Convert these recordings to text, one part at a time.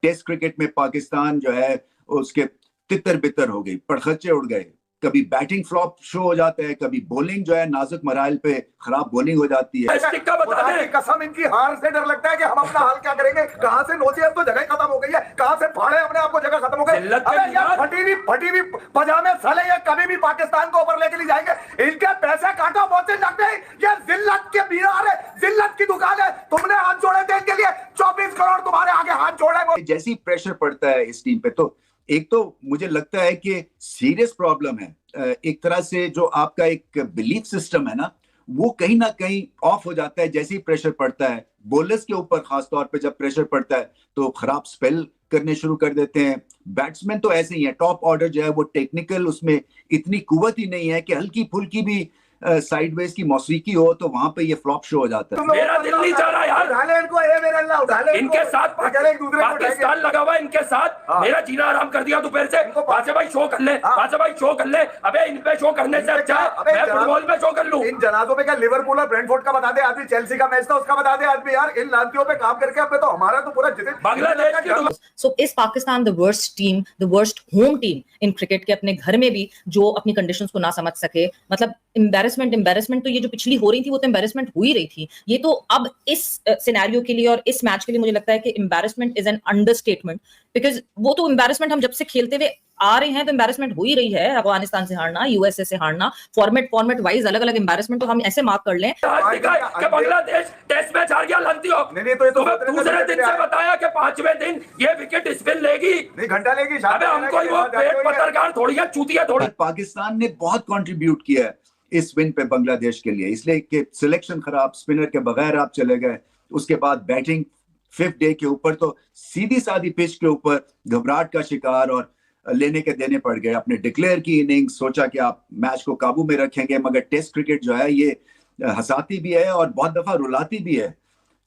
Test cricket में पाकिस्तान जो है उसके तितर बितर हो गई, पड़खच्चे उड़ गए। कभी बैटिंग फ्लॉप शो हो जाता है, कभी बॉलिंग जो है नाजुक मराइल पे खराब बॉलिंग हो जाती है। कसम इनकी हार से डर लगता है कि हम अपना हाल क्या करेंगे। कहां से नोचे, अब तो जगह खत्म हो गई है, कहां से फाड़े अपने आप को, जगह खत्म हो गई। अबे यार फटी हुई पजामे साले ये कभी भी पाकिस्तान को ऊपर लेके नहीं जाएंगे। इनके पैसे काटो, बहुत लगते हैं। ये जिल्लत के बीरार है, जिल्लत की दुकान है। तुमने हाथ जोड़े थे इनके लिए, 24 करोड़ तुम्हारे आगे हाथ जोड़े। जैसी प्रेशर पड़ता है इस टीम पे, तो एक तो मुझे लगता है कि सीरियस प्रॉब्लम है। एक तरह से जो आपका एक बिलीफ सिस्टम है ना, वो कहीं ना कहीं ऑफ हो जाता है जैसे ही प्रेशर पड़ता है। बॉलर्स के ऊपर खास तौर पे जब प्रेशर पड़ता है तो खराब स्पेल करने शुरू कर देते हैं। बैट्समैन तो ऐसे ही है, टॉप ऑर्डर जो है वो टेक्निकल, उसमें इतनी कुव्वत ही नहीं है कि हल्की फुल्की भी साइडवेज की मौसीकी हो तो वहां पे ये फ्लॉप शो हो जाता है। मेरा दिल नहीं चाह रहा यार, उठा ले इनको, ए मेरे अल्लाह उठा ले इनके साथ। पाकिस्तान लगा हुआ इनके साथ, मेरा जीना आराम कर दिया दोपहर से। बादशाह भाई शो कर ले, बादशाह भाई शो कर ले। अबे इन पे शो करने से अच्छा मैं फुटबॉल में शो कर लूं। इन जनाजों पे क्या लिवरपूल और ब्रेंटफोर्ड का बता दे आदमी, चेल्सी का मैच था उसका बता दे आदमी। यार इन लांतियों पे काम करके अब तो हमारा तो पूरा बांग्लादेश का। So is Pakistan the worst team, the worst home team in cricket के अपने घर में भी, जो अपनी कंडीशंस को ना समझ सके? मतलब एम्बैरेसमेंट तो ये जो पिछली हो रही थी वो तो एम्बैरेसमेंट हुई रही थी। ये तो अब इस सिनेरियो के लिए और इस मैच के लिए मुझे लगता है कि embarrassment is an understatement, because वो तो एम्बैरेसमेंट हम जब से खेलते हुए आ रहे हैं तो एम्बैरेसमेंट हो ही रही है। अफगानिस्तान से हारना, यूएसए से हारना, फॉर्मेट वाइज अलग अलग एम्बैरेसमेंट तो हम ऐसे मार्क कर लें। बांग्लादेश टेस्ट मैच हार गया, लंतियों नहीं तो दूसरे दिन से बताया कि 5वें दिन ये विकेट स्पिन लेगी, नहीं घंटा लेगी। अबे हमको वो पेट पत्रकार थोड़ी है, चूतिया थोड़ी। पाकिस्तान ने बहुत कंट्रीब्यूट किया है इस विन पे बांग्लादेश के लिए, इसलिए कि सिलेक्शन खराब, स्पिनर के बगैर आप चले गए। उसके बाद बैटिंग 5th डे के ऊपर तो सीधी सादी पिच के ऊपर घबराहट का शिकार और लेने के देने पड़ गए। आपने डिक्लेयर की इनिंग्स, सोचा कि आप मैच को काबू में रखेंगे, मगर टेस्ट क्रिकेट जो है ये हंसाती भी है और बहुत दफा रुलाती भी है।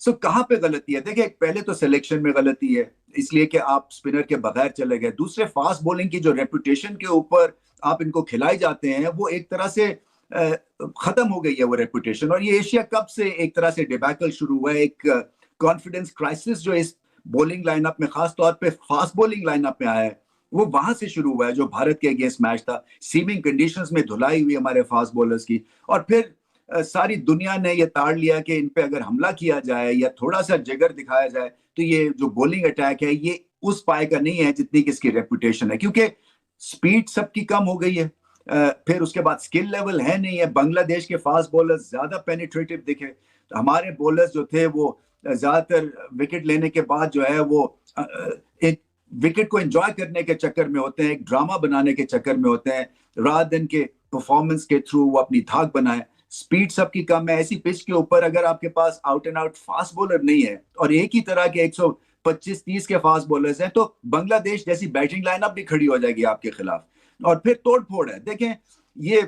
सो कहाँ पे गलती है? देखिए, पहले तो सिलेक्शन में गलती है, इसलिए कि आप स्पिनर के बगैर चले गए। दूसरे, फास्ट बॉलिंग की जो रेपुटेशन के ऊपर आप इनको खिलाई जाते हैं, वो एक तरह से खत्म हो गई है वो रेपुटेशन। और ये एशिया कप से एक तरह से डिबैकल शुरू हुआ है, एक कॉन्फिडेंस क्राइसिस जो इस बॉलिंग लाइनअप में, खास तौर पे फास्ट बॉलिंग लाइनअप में आया है, वो वहां से शुरू हुआ है। जो भारत के अगेंस्ट मैच था, सीमिंग कंडीशंस में धुलाई हुई हमारे फास्ट बॉलर्स की, और फिर सारी दुनिया ने ये ताड़ लिया कि इन पे अगर हमला किया जाए या थोड़ा सा जिगर दिखाया जाए तो ये जो बॉलिंग अटैक है ये उस पाए का नहीं है जितनी कि इसकी रेपुटेशन है, क्योंकि स्पीड सबकी कम हो गई है। फिर उसके बाद स्किल लेवल है नहीं है। बांग्लादेश के फास्ट बॉलर्स ज्यादा पेनिट्रेटिव दिखे, तो हमारे बॉलर्स जो थे वो ज्यादातर विकेट लेने के बाद जो है वो एक विकेट को एंजॉय करने के चक्कर में होते हैं, एक ड्रामा बनाने के चक्कर में होते हैं, रात दिन के परफॉर्मेंस के थ्रू वो अपनी धाक बनाए। स्पीड सबकी कम है। ऐसी पिच के ऊपर अगर आपके pass out and out fast bowler नहीं है और एक ही तरह के 125-30 के फास्ट बॉलर्स हैं, तो बांग्लादेश जैसी बैटिंग लाइनअप भी खड़ी हो जाएगी आपके खिलाफ। और फिर तोड़ फोड़ है। देखें, ये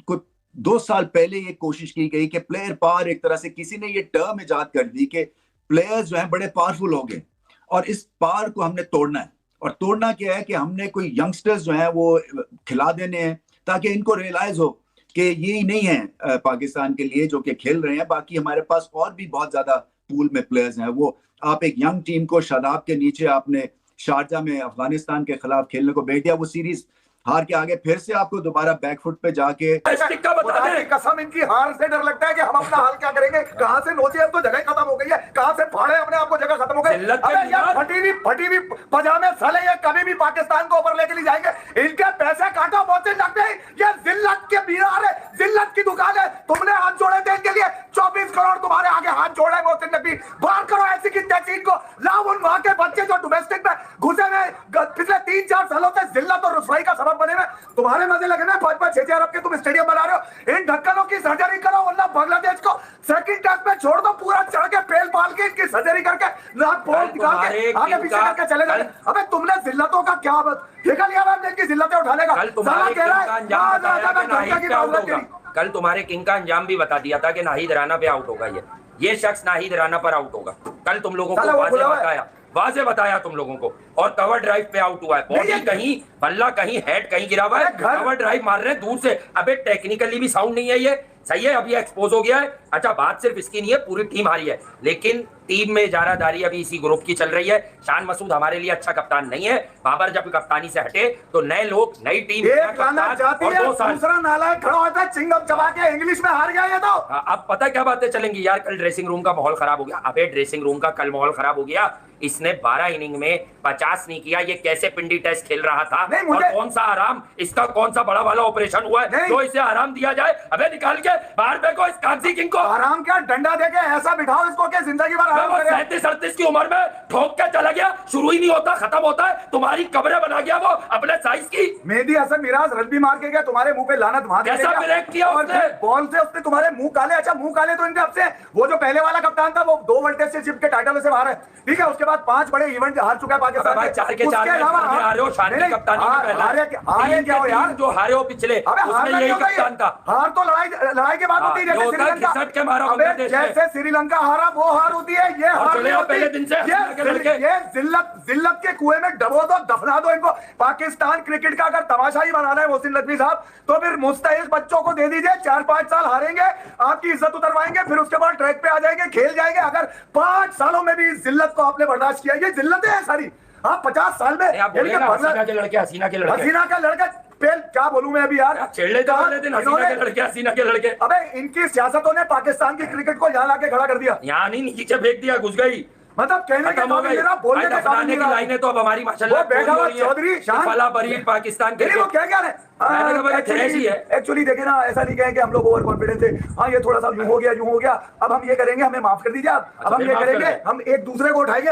कुछ 2 साल पहले ये कोशिश की गई कि प्लेयर पावर, एक तरह से किसी ने ये टर्म इजाद कर दी कि प्लेयर्स जो हैं बड़े पावरफुल हो गए और इस पावर को हमने तोड़ना है। और तोड़ना क्या है कि हमने कोई यंगस्टर्स जो हैं वो खिला देने हैं ताकि इनको रियलाइज हो कि ये नहीं है पाकिस्तान के लिए जो कि खेल रहे हैं, बाकी हमारे पास और भी बहुत ज्यादा पूल में प्लेयर्स हैं। वो आप एक यंग टीम को शादाब के नीचे आपने शारजा में अफगानिस्तान के खिलाफ खेलने को भेज दिया, वो सीरीज हार के आगे फिर से आपको दोबारा बैकफुट पे जाके कसम इनकी हार से डर लगता है कि हम अपना हाल क्या करेंगे। कहां से नोचे, अब तो जगह खत्म हो गई है, कहां से फाड़े अपने आप को, जगह खत्म हो गई। अबे यार फटी हुई पजामे साले ये कभी भी पाकिस्तान को ऊपर लेके नहीं जाएंगे। इनके पैसे काटो, बहुत लगते हैं। ये जिल्लत के बीरार है, जिल्लत की दुकान है। तुमने हाथ जोड़े थे इनके लिए, 24 करोड़ तुम्हारे आगे हाथ जोड़े। मोहसिन नकवी, बाहर करो ऐसी की तैसी इनको, लाओ उन वहां के बच्चे जो डोमेस्टिक में घुसे हुए पिछले 3-4 सालों से जिल्लत और रुसवाई का सबब बने हुए। तुम्हारे मजे लगे ना 5-6 अरब के तुम स्टेडियम बना रहे हो। इन ढक्कनों की सर्जरी करो, वरना बांग्लादेश को सेकंड टेस्ट में छोड़ दो, पूरा चढ़ के पेल पाल के इनकी सर्जरी करके नाक पोल निकाल के आगे पीछे करके चले जाए। अबे तुमने जिल्लतों का क्या देखा लिया? मैं इनकी जिल्लतें उठा लेगा। साला कह रहा है कल तुम्हारे किंग का अंजाम भी बता दिया था कि नाहिद राना पे आउट होगा। ये शख्स नाहिद राना पर आउट होगा। कल तुम लोगों को वाज़े बताया तुम लोगों को, और कवर ड्राइव पे आउट हुआ है। बॉडी कहीं, बल्ला कहीं, हेड कहीं गिरा हुआ है, कवर ड्राइव मार रहे हैं दूर से। अबे टेक्निकली भी साउंड नहीं है ये, सही है, अभी एक्सपोज हो गया है। अच्छा, बात सिर्फ इसकी नहीं है, पूरी टीम हारी है, लेकिन टीम में इजारादारी अभी इसी ग्रुप की चल रही है। शान मसूद हमारे लिए अच्छा कप्तान नहीं है। बाबर जब कप्तानी से हटे तो नए लोग, नई टीम, एक राना जाती है, दूसरा नालायक खड़ा होता है चिंगम चबा के, इंग्लिश में हार गया ये तो। अब पता क्या बातें चलेंगी यार, कल ड्रेसिंग रूम का माहौल खराब हो गया। अबे ड्रेसिंग रूम का कल माहौल खराब हो गया, इसने 12 इनिंग में 50 नहीं किया, ये कैसे पिंडी टेस्ट खेल रहा था? और कौन सा आराम, इसका कौन सा बड़ा वाला ऑपरेशन हुआ है जो इसे आराम दिया जाए? अबे निकाल के बाहर फेंको इस कांसी किंग को। आराम क्या, डंडा देके ऐसा बिठाओ इसको कि जिंदगी भर आराम करे। 37-38 की उम्र में ठोक के चला गया, शुरू ही नहीं होता खत्म होता है, तुम्हारी कब्रें बना गया वो अपने साइज की। मेहदी हसन मिराज रग्बी मार के गया, तुम्हारे मुंह पे लानत मार के कैसा ब्रेक किया उसने? बॉल से उसने तुम्हारे मुंह काले। अच्छा मुंह काले तो इनके अब से, वो जो पहले वाला कप्तान था वो 2 वर्ल्ड टेस्ट के टाइटल से बाहर है, ठीक है। उसके बाद 5 बड़े इवेंट हार चुका है पाकिस्तान। भाई 4 के 4 हारे हो, शान की कप्तानी में पहला हारे क्या हो यार, जो हारे हो पिछले उसमें यही कप्तान था। हार तो लड़ाई के बाद होती है, जैसे श्रीलंका, जैसे श्रीलंका हारा वो हार होती है, ये हार नहीं होती। पहले दिन से ये जिल्लत के कुएं में डबो दो, दफना दो इनको। पाकिस्तान क्रिकेट का अगर तमाशा ही बनाना है मोहसिन नकवी साहब, तो फिर मुस्तैद बच्चों को दे दीजिए, 4-5 साल हारेंगे, आपकी इज्जत उतरवाएंगे, फिर उसके बाद ट्रैक पे आ जाएंगे, खेल जाएंगे। अगर 5 सालों में भी जिल्लत को आपने बर्दाश्त किया, ये जिल्लतें हैं सारी। आप 50 साल में हसीना के लड़के हसीना का लड़का पेल, क्या बोलूं मैं अभी यार, छेड़े तो वाले दिन हसीना के लड़के, हसीना के लड़के। अबे इनकी सियासतों ने पाकिस्तान की क्रिकेट को यहाँ लाके खड़ा कर दिया, यहाँ नहीं नीचे फेंक दिया, घुस गई। मतलब कहने के काबिल मेरा, बोलने के काबिल की लाइनें तो अब हमारी माशाल्लाह बैठा हुआ चौधरी शान फला बरी पाकिस्तान के, वो क्या क्या है एक्चुअली देखे ना, ऐसा नहीं कहें कि हम लोग ओवर कॉन्फिडेंस थे, हाँ ये थोड़ा सा यूं हो गया, अब हम ये करेंगे, हमें माफ कर दीजिए आप, अब हम ये करेंगे, हम एक दूसरे को उठाएंगे।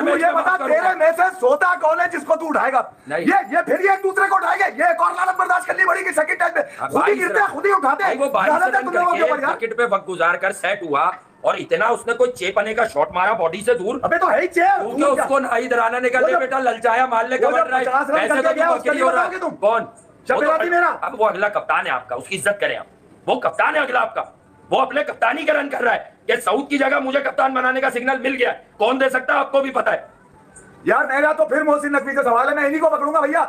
मुझे बता तेरे में से सोता कौन है जिसको तू उठाएगा? ये फिर एक दूसरे को उठाएंगे, ये एक और लानत बर्दाश्त करनी पड़ेगी सेकंड टाइम पे, खुद ही गिरते हैं खुद ही उठाते हैं। वो 22 रन करके विकेट पे वक्त गुजार कर सेट हुआ और इतना उसने कोई चेपने का शॉट मारा बॉडी से दूर। अबे तो है ही चेप, उसको नाहिद राना ने कर बेटा ललचाया, मार ले कवर ड्राइव, ऐसे तो तुम बकरी हो रहा है। कौन मेरा? अब वो अगला कप्तान है आपका, उसकी इज्जत करें आप, वो कप्तान है अगला आपका, वो अपने कप्तानी का रन कर रहा है कि सऊद की जगह मुझे कप्तान बनाने का सिग्नल मिल गया, कौन दे सकता है आपको भी पता है यार। मेरा तो फिर मोहसिन नकवी का सवाल है, मैं इन्हीं को पकड़ूंगा भैया।